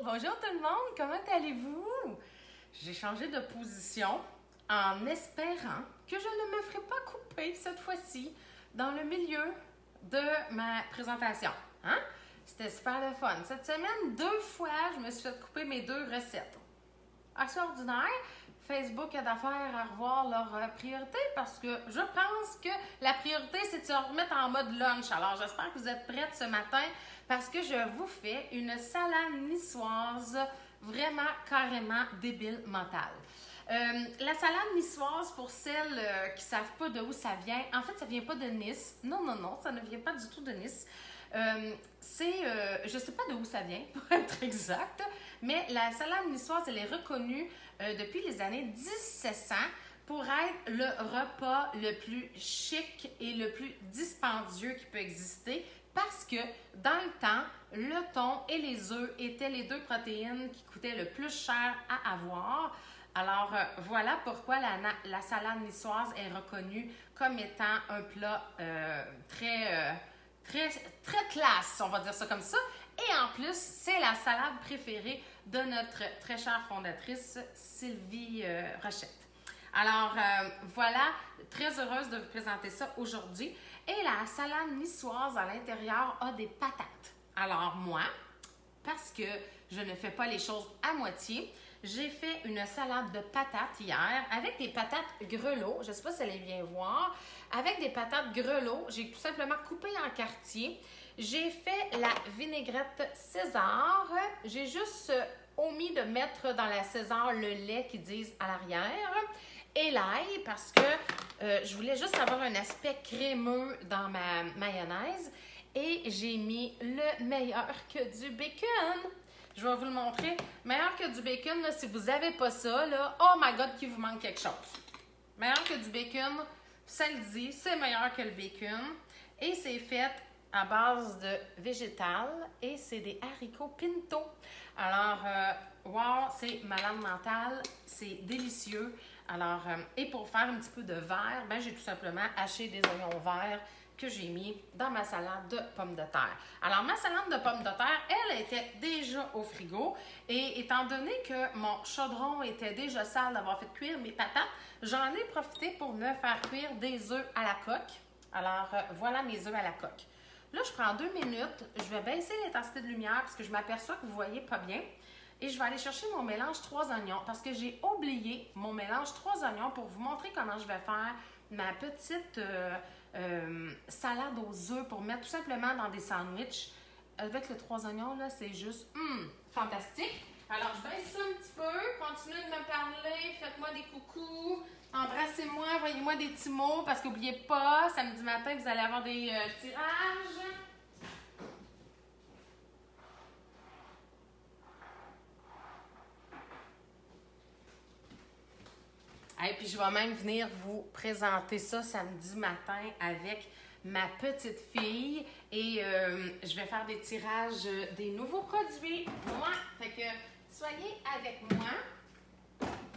bonjour tout le monde, comment allez-vous? J'ai changé de position en espérant que je ne me ferai pas couper cette fois-ci dans le milieu de ma présentation. Hein? C'était super le fun. Cette semaine, 2 fois, je me suis fait couper mes 2 recettes. Extraordinaire. Facebook a d'affaires à revoir leurs priorités parce que je pense que la priorité, c'est de se remettre en mode lunch. Alors, j'espère que vous êtes prêtes ce matin parce que je vous fais une salade niçoise vraiment carrément débile mentale. La salade niçoise, pour celles qui ne savent pas d'où ça vient, en fait, ça ne vient pas de Nice. Non, ça ne vient pas du tout de Nice. Je ne sais pas d'où ça vient, pour être exact, mais la salade niçoise, elle est reconnue depuis les années 1700 pour être le repas le plus chic et le plus dispendieux qui peut exister parce que dans le temps, le thon et les œufs étaient les 2 protéines qui coûtaient le plus cher à avoir. Alors, voilà pourquoi la salade niçoise est reconnue comme étant un plat très classe, on va dire ça comme ça. Et en plus, c'est la salade préférée de notre très chère fondatrice, Sylvie Rochette. Alors, voilà, très heureuse de vous présenter ça aujourd'hui. Et la salade niçoise, à l'intérieur, a des patates. Alors, moi, parce que je ne fais pas les choses à moitié, j'ai fait une salade de patates hier avec des patates grelots. Je ne sais pas si vous allez bien voir. Avec des patates grelots, j'ai tout simplement coupé en quartiers. J'ai fait la vinaigrette César. J'ai juste omis de mettre dans la César le lait qu'ils disent à l'arrière. Et l'ail, parce que je voulais juste avoir un aspect crémeux dans ma mayonnaise. Et j'ai mis le meilleur que du bacon. Je vais vous le montrer. Meilleur que du bacon, là, si vous n'avez pas ça, là, oh my God, qu'il vous manque quelque chose. Meilleur que du bacon, ça le dit, c'est meilleur que le bacon. Et c'est fait à base de végétal et c'est des haricots pinto. Alors, wow, c'est malade mental, c'est délicieux. Alors, et pour faire un petit peu de vert, ben, j'ai tout simplement haché des oignons verts que j'ai mis dans ma salade de pommes de terre. Alors, ma salade de pommes de terre, elle était déjà au frigo et étant donné que mon chaudron était déjà sale d'avoir fait cuire mes patates, j'en ai profité pour me faire cuire des œufs à la coque. Alors, voilà mes œufs à la coque. Là, je prends 2 minutes, je vais baisser l'intensité de lumière parce que je m'aperçois que vous ne voyez pas bien. Et je vais aller chercher mon mélange 3 oignons parce que j'ai oublié mon mélange 3 oignons pour vous montrer comment je vais faire ma petite salade aux œufs pour mettre tout simplement dans des sandwichs. Avec les 3 oignons, là, c'est juste fantastique. Alors, je baisse ça un petit peu, continuez de me parler, faites-moi des coucous, embrassez-moi, envoyez-moi des petits mots parce qu'oubliez pas, samedi matin, vous allez avoir des tirages. Et puis, je vais même venir vous présenter ça samedi matin avec ma petite fille. Et je vais faire des tirages des nouveaux produits. Moi, fait que soyez avec moi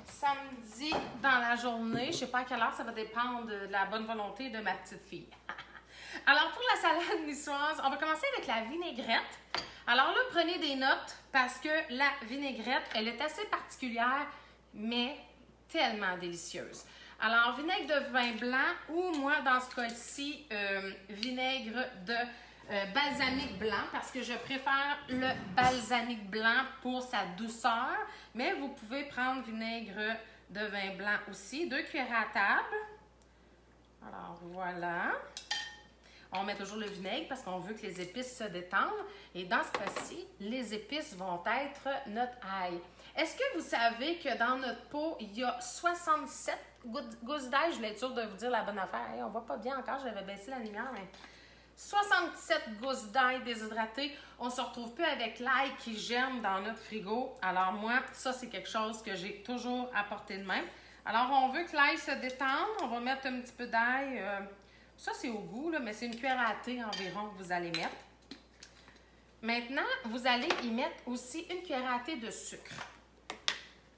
samedi dans la journée. Je ne sais pas à quelle heure, ça va dépendre de la bonne volonté de ma petite fille. Alors, pour la salade niçoise, on va commencer avec la vinaigrette. Alors là, prenez des notes parce que la vinaigrette, elle est assez particulière, mais tellement délicieuse. Alors, vinaigre de vin blanc ou moi, dans ce cas-ci, vinaigre de balsamique blanc parce que je préfère le balsamique blanc pour sa douceur, mais vous pouvez prendre vinaigre de vin blanc aussi. 2 cuillères à table. Alors, voilà. On met toujours le vinaigre parce qu'on veut que les épices se détendent. Et dans ce cas-ci, les épices vont être notre ail. Est-ce que vous savez que dans notre pot, il y a 67 gousses d'ail? Je voulais être sûre de vous dire la bonne affaire. Hey, on ne voit pas bien encore, j'avais baissé la lumière, mais 67 gousses d'ail déshydratées. On ne se retrouve plus avec l'ail qui germe dans notre frigo. Alors moi, ça, c'est quelque chose que j'ai toujours à portée de main. Alors, on veut que l'ail se détende. On va mettre un petit peu d'ail. Ça, c'est au goût, là, mais c'est une cuillère à thé environ que vous allez mettre. Maintenant, vous allez y mettre aussi une cuillère à thé de sucre.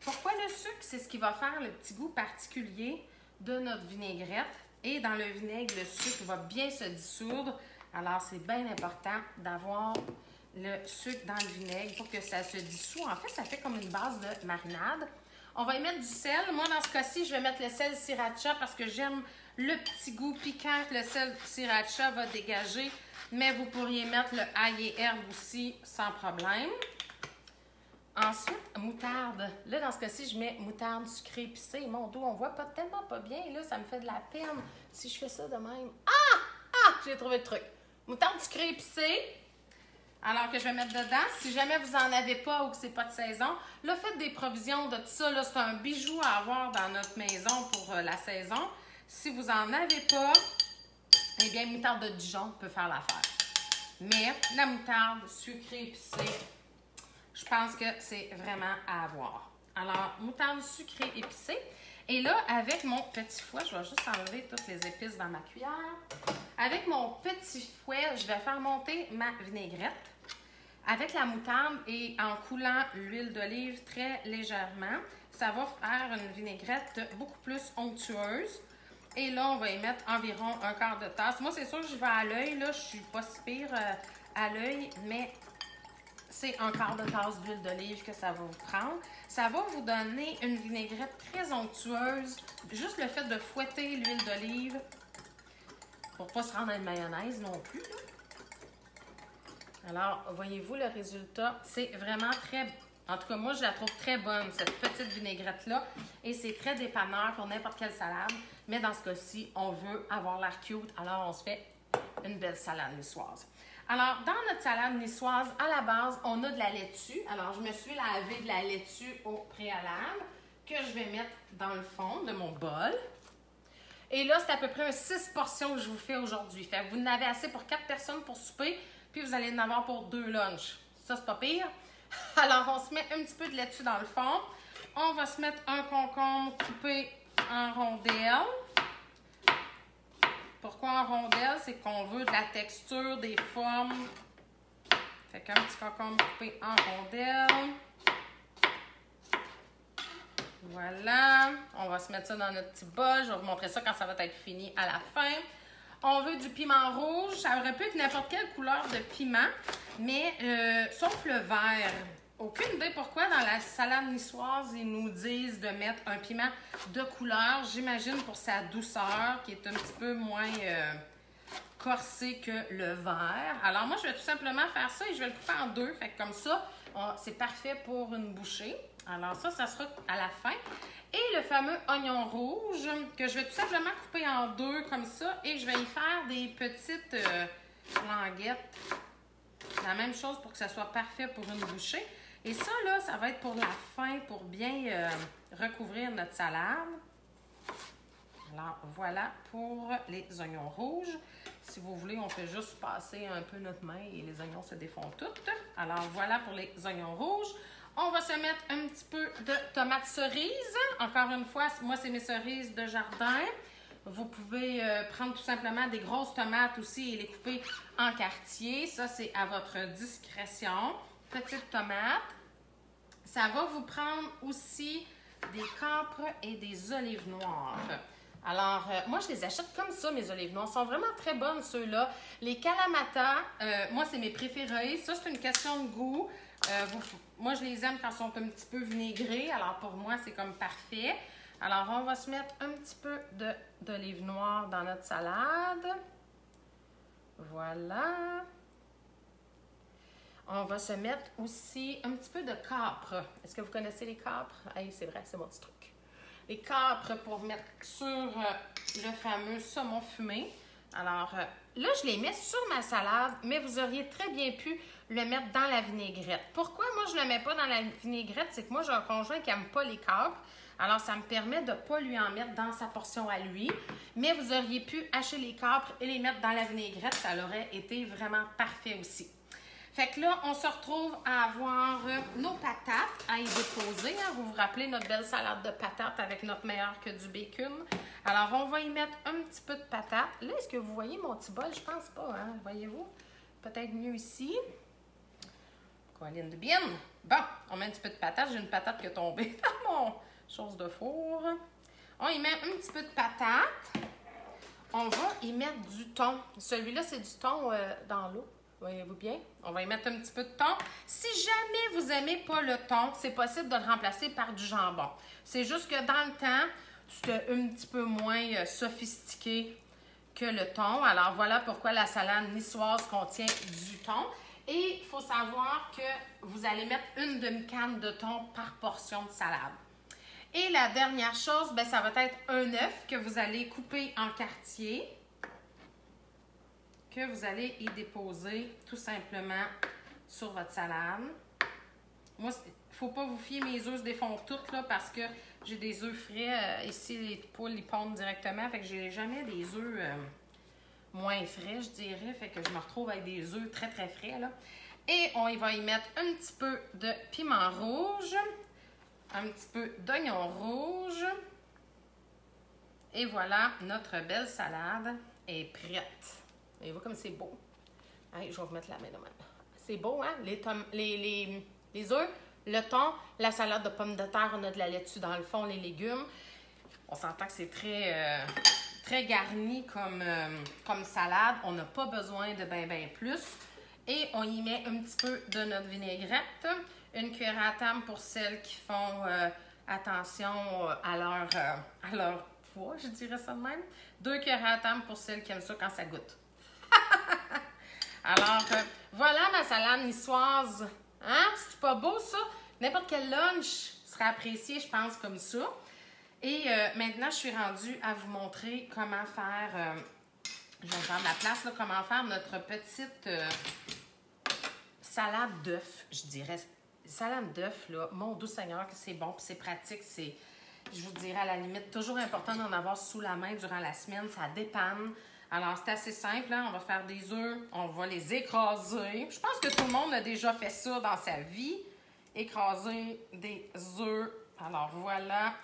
Pourquoi le sucre? C'est ce qui va faire le petit goût particulier de notre vinaigrette. Et dans le vinaigre, le sucre va bien se dissoudre. Alors, c'est bien important d'avoir le sucre dans le vinaigre pour que ça se dissout. En fait, ça fait comme une base de marinade. On va y mettre du sel. Moi, dans ce cas-ci, je vais mettre le sel sriracha parce que j'aime le petit goût piquant que le sel sriracha va dégager. Mais vous pourriez mettre le ail et herbe aussi sans problème. Ensuite, moutarde. Là, dans ce cas-ci, je mets moutarde sucrée épicée. Mon dos, on voit pas tellement pas bien. Là, ça me fait de la peine si je fais ça de même. Ah! J'ai trouvé le truc. Moutarde sucrée épicée. Alors que je vais mettre dedans. Si jamais vous n'en avez pas ou que c'est pas de saison, là, faites des provisions de tout ça. Là, c'est un bijou à avoir dans notre maison pour la saison. Si vous n'en avez pas, eh bien, moutarde de Dijon peut faire l'affaire. Mais la moutarde sucrée épicée, je pense que c'est vraiment à avoir. Alors, moutarde sucrée épicée. Et là, avec mon petit fouet, je vais juste enlever toutes les épices dans ma cuillère. Avec mon petit fouet, je vais faire monter ma vinaigrette avec la moutarde et en coulant l'huile d'olive très légèrement. Ça va faire une vinaigrette beaucoup plus onctueuse. Et là, on va y mettre environ un quart de tasse. Moi, c'est sûr que je vais à l'œil. Là, je suis pas si pire à l'œil, mais c'est un quart de tasse d'huile d'olive que ça va vous prendre. Ça va vous donner une vinaigrette très onctueuse. Juste le fait de fouetter l'huile d'olive pour ne pas se rendre à une mayonnaise non plus. Alors, voyez-vous le résultat? C'est vraiment très... En tout cas, moi, je la trouve très bonne, cette petite vinaigrette-là. Et c'est très dépanneur pour n'importe quelle salade. Mais dans ce cas-ci, on veut avoir l'air cute. Alors, on se fait une belle salade niçoise. Alors, dans notre salade niçoise, à la base, on a de la laitue. Alors, je me suis lavé de la laitue au préalable que je vais mettre dans le fond de mon bol. Et là, c'est à peu près 6 portions que je vous fais aujourd'hui. Fait que vous en avez assez pour 4 personnes pour souper, puis vous allez en avoir pour 2 lunchs. Ça, c'est pas pire. Alors, on se met un petit peu de laitue dans le fond. On va se mettre un concombre coupé en rondelles. Pourquoi en rondelles? C'est qu'on veut de la texture, des formes. Fait qu'un petit concombre coupé en rondelles. Voilà. On va se mettre ça dans notre petit bol. Je vais vous montrer ça quand ça va être fini à la fin. On veut du piment rouge. Ça aurait pu être n'importe quelle couleur de piment, mais sauf le vert. Aucune idée pourquoi dans la salade niçoise, ils nous disent de mettre un piment de couleur. J'imagine pour sa douceur, qui est un petit peu moins corsé que le vert. Alors moi, je vais tout simplement faire ça et je vais le couper en 2. Fait que comme ça, c'est parfait pour une bouchée. Alors ça sera à la fin. Et le fameux oignon rouge que je vais tout simplement couper en 2 comme ça et je vais y faire des petites languettes. La même chose pour que ça soit parfait pour une bouchée. Et ça, là, ça va être pour la fin, pour bien recouvrir notre salade. Alors, voilà pour les oignons rouges. Si vous voulez, on fait juste passer un peu notre main et les oignons se défont toutes. Alors, voilà pour les oignons rouges. On va se mettre un petit peu de tomates cerises. Encore une fois, moi, c'est mes cerises de jardin. Vous pouvez prendre tout simplement des grosses tomates aussi et les couper en quartiers. Ça, c'est à votre discrétion. Petites tomates. Ça va vous prendre aussi des capres et des olives noires. Alors, moi, je les achète comme ça, mes olives noires. Ils sont vraiment très bonnes, ceux-là. Les Kalamata, moi, c'est mes préférés. Ça, c'est une question de goût. Moi, je les aime quand ils sont un petit peu vinaigrés. Alors, pour moi, c'est comme parfait. Alors, on va se mettre un petit peu d'olive noire dans notre salade. Voilà. On va se mettre aussi un petit peu de capre. Est-ce que vous connaissez les capres? Hey, c'est vrai, c'est mon petit truc. Les capres pour mettre sur le fameux saumon fumé. Alors, là, je les mets sur ma salade, mais vous auriez très bien pu le mettre dans la vinaigrette. Pourquoi moi, je ne le mets pas dans la vinaigrette? C'est que moi, j'ai un conjoint qui n'aime pas les capres. Alors, ça me permet de ne pas lui en mettre dans sa portion à lui. Mais vous auriez pu hacher les capres et les mettre dans la vinaigrette. Ça aurait été vraiment parfait aussi. Fait que là, on se retrouve à avoir nos patates à y déposer. Hein. Vous vous rappelez notre belle salade de patates avec notre meilleur que du bacon. Alors, on va y mettre un petit peu de patates. Là, est-ce que vous voyez mon petit bol? Je pense pas, hein? Voyez-vous? Peut-être mieux ici. Colline de bien. Bon, on met un petit peu de patate. J'ai une patate qui est tombée dans mon chose de four. On y met un petit peu de patate. On va y mettre du thon. Celui-là, c'est du thon dans l'eau. Voyez-vous bien? On va y mettre un petit peu de thon. Si jamais vous n'aimez pas le thon, c'est possible de le remplacer par du jambon. C'est juste que dans le temps, c'était un petit peu moins sophistiqué que le thon. Alors voilà pourquoi la salade niçoise contient du thon. Et il faut savoir que vous allez mettre une demi-canne de thon par portion de salade. Et la dernière chose, bien, ça va être un œuf que vous allez couper en quartiers, que vous allez y déposer tout simplement sur votre salade. Moi, il ne faut pas vous fier, mes œufs se défont toutes là, parce que j'ai des œufs frais. Ici, les poules, ils pondent directement. Fait que j'ai jamais des œufs moins frais, je dirais. Fait que je me retrouve avec des œufs très, très frais, là. Et on va y mettre un petit peu de piment rouge, un petit peu d'oignon rouge. Et voilà, notre belle salade est prête. Voyez-vous comme c'est beau? Allez, je vais vous mettre la main de même. C'est beau, hein? Les œufs, le thon, la salade de pommes de terre, on a de la laitue dans le fond, les légumes. On s'entend que c'est très garni comme salade. On n'a pas besoin de ben plus. Et on y met un petit peu de notre vinaigrette. Une cuillère à table pour celles qui font attention à leur poids, je dirais ça de même. 2 cuillères à table pour celles qui aiment ça quand ça goûte. Alors, voilà ma salade niçoise. Hein? C'est pas beau, ça? N'importe quel lunch serait apprécié, je pense, comme ça. Et maintenant, je suis rendue à vous montrer comment faire... je vais prendre la place, là, comment faire notre petite salade d'œufs, je dirais. Salade d'œufs, là, mon doux Seigneur, que c'est bon, puis c'est pratique, c'est... Je vous dirais, à la limite, toujours important d'en avoir sous la main durant la semaine. Ça dépanne. Alors, c'est assez simple. Hein? On va faire des œufs. On va les écraser. Je pense que tout le monde a déjà fait ça dans sa vie. Écraser des œufs. Alors, voilà.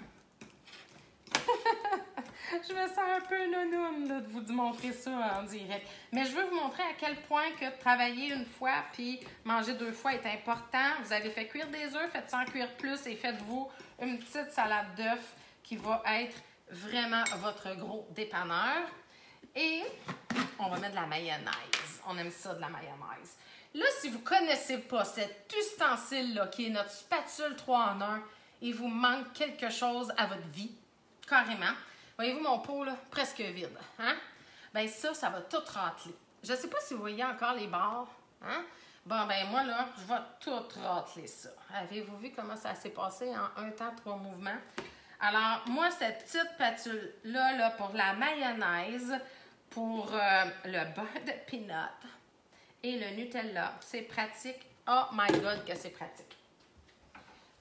Je me sens un peu nounoune là, de vous montrer ça en direct. Mais je veux vous montrer à quel point que travailler une fois puis manger 2 fois est important. Vous avez fait cuire des œufs, faites-en en cuire plus et faites-vous une petite salade d'œufs qui va être vraiment votre gros dépanneur. Et on va mettre de la mayonnaise. On aime ça, de la mayonnaise. Là, si vous ne connaissez pas cet ustensile-là qui est notre spatule 3 en 1, il vous manque quelque chose à votre vie, carrément. Voyez-vous mon pot, là, presque vide. Hein? Bien, ça va tout râteler. Je ne sais pas si vous voyez encore les barres. Hein? Bon, ben moi, là, je vais tout râteler ça. Avez-vous vu comment ça s'est passé en 1 temps, 3 mouvements? Alors, moi, cette petite spatule-là, là, pour la mayonnaise, pour le beurre de peanut et le Nutella, c'est pratique. Oh my God, que c'est pratique.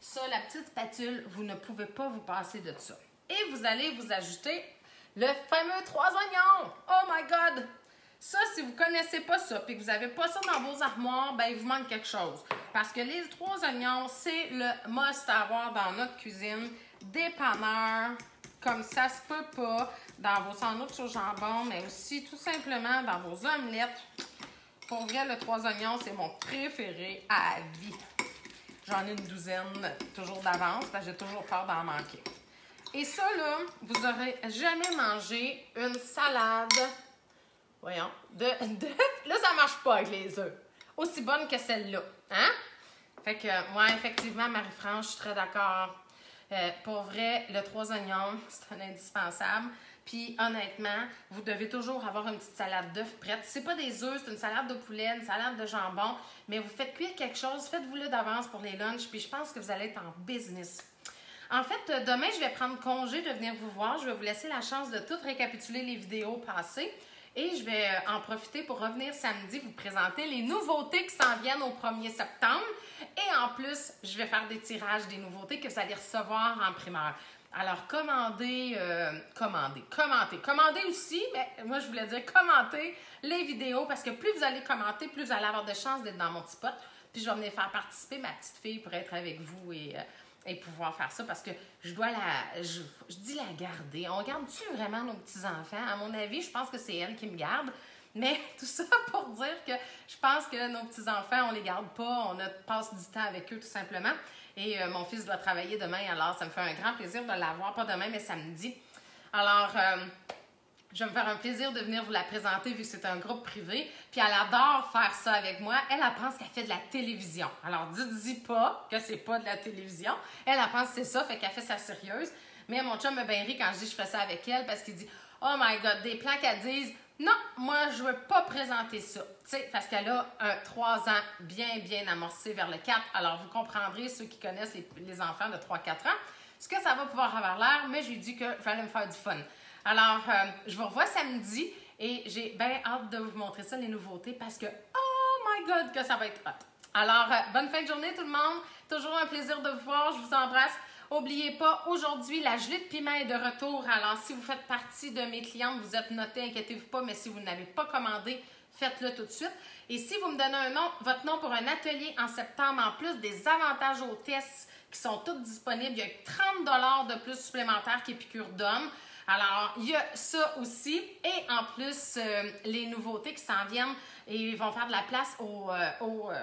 Ça, la petite spatule, vous ne pouvez pas vous passer de ça. Et vous allez vous ajouter le fameux 3 oignons. Oh my God! Ça, si vous ne connaissez pas ça et que vous n'avez pas ça dans vos armoires, ben il vous manque quelque chose. Parce que les 3 oignons, c'est le must à avoir dans notre cuisine. Dépanneur, comme ça se peut pas, dans vos sandwichs au jambon, mais aussi tout simplement dans vos omelettes. Pour vrai, le 3 oignons, c'est mon préféré à vie. J'en ai une douzaine toujours d'avance parce que j'ai toujours peur d'en manquer. Et ça, là, vous n'aurez jamais mangé une salade, voyons, là, ça marche pas avec les œufs. Aussi bonne que celle-là, hein? Fait que, moi, effectivement, Marie-France, je suis très d'accord. Pour vrai, le 3 oignons, c'est un indispensable. Puis, honnêtement, vous devez toujours avoir une petite salade d'œufs prête. C'est pas des œufs, c'est une salade de poulet, une salade de jambon. Mais vous faites cuire quelque chose, faites-vous-le d'avance pour les lunchs. Puis, je pense que vous allez être en business. En fait, demain, je vais prendre congé de venir vous voir. Je vais vous laisser la chance de tout récapituler les vidéos passées. Et je vais en profiter pour revenir samedi vous présenter les nouveautés qui s'en viennent au 1er septembre. Et en plus, je vais faire des tirages des nouveautés que vous allez recevoir en primeur. Alors, commentez aussi, mais moi, je voulais dire commentez les vidéos parce que plus vous allez commenter, plus vous allez avoir de chances d'être dans mon petit pot. Puis, je vais venir faire participer ma petite fille pour être avec vous et pouvoir faire ça parce que je dois je dis la garder. On garde-tu vraiment nos petits-enfants? À mon avis, je pense que c'est elle qui me garde. Mais tout ça pour dire que je pense que nos petits-enfants, on les garde pas. Passe du temps avec eux tout simplement. Et mon fils doit travailler demain, alors ça me fait un grand plaisir de l'avoir. Pas demain, mais samedi. Alors, Je vais me faire un plaisir de venir vous la présenter vu que c'est un groupe privé. Puis elle adore faire ça avec moi. Elle pense qu'elle fait de la télévision. Alors, dites-y pas que c'est pas de la télévision. Elle pense que c'est ça, fait qu'elle fait ça sérieuse. Mais mon chum me bien ri quand je dis que je fais ça avec elle parce qu'il dit « Oh my God, des plans qu'elle dise, non, moi, je veux pas présenter ça. » Tu sais, parce qu'elle a 3 ans bien amorcé vers le 4. Alors, vous comprendrez, ceux qui connaissent les enfants de 3-4 ans, ce que ça va pouvoir avoir l'air, mais j'ai dit que j'allais me faire du fun. Alors, je vous revois samedi et j'ai bien hâte de vous montrer ça, les nouveautés, parce que, oh my God, que ça va être hot. Alors, bonne fin de journée tout le monde. Toujours un plaisir de vous voir. Je vous embrasse. N'oubliez pas, aujourd'hui, la gelée de piment est de retour. Alors, si vous faites partie de mes clientes, vous êtes notées, inquiétez-vous pas, mais si vous n'avez pas commandé, faites-le tout de suite. Et si vous me donnez votre nom pour un atelier en septembre, en plus des avantages hôtesses qui sont toutes disponibles, il y a 30 $ de plus supplémentaires qui est piqûre d'homme. Alors, il y a ça aussi. Et en plus, les nouveautés qui s'en viennent et ils vont faire de la place aux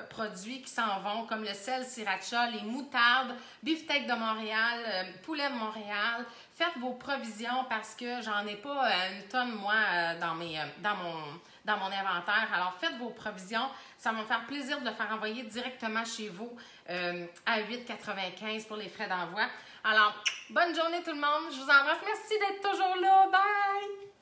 produits qui s'en vont, comme le sel sriracha, les moutardes, beefsteak de Montréal, poulet de Montréal. Faites vos provisions parce que j'en ai pas une tonne, moi, dans mon inventaire. Alors, faites vos provisions. Ça va me faire plaisir de le faire envoyer directement chez vous à 8,95 pour les frais d'envoi. Alors, bonne journée tout le monde. Je vous embrasse. Merci d'être toujours là. Bye!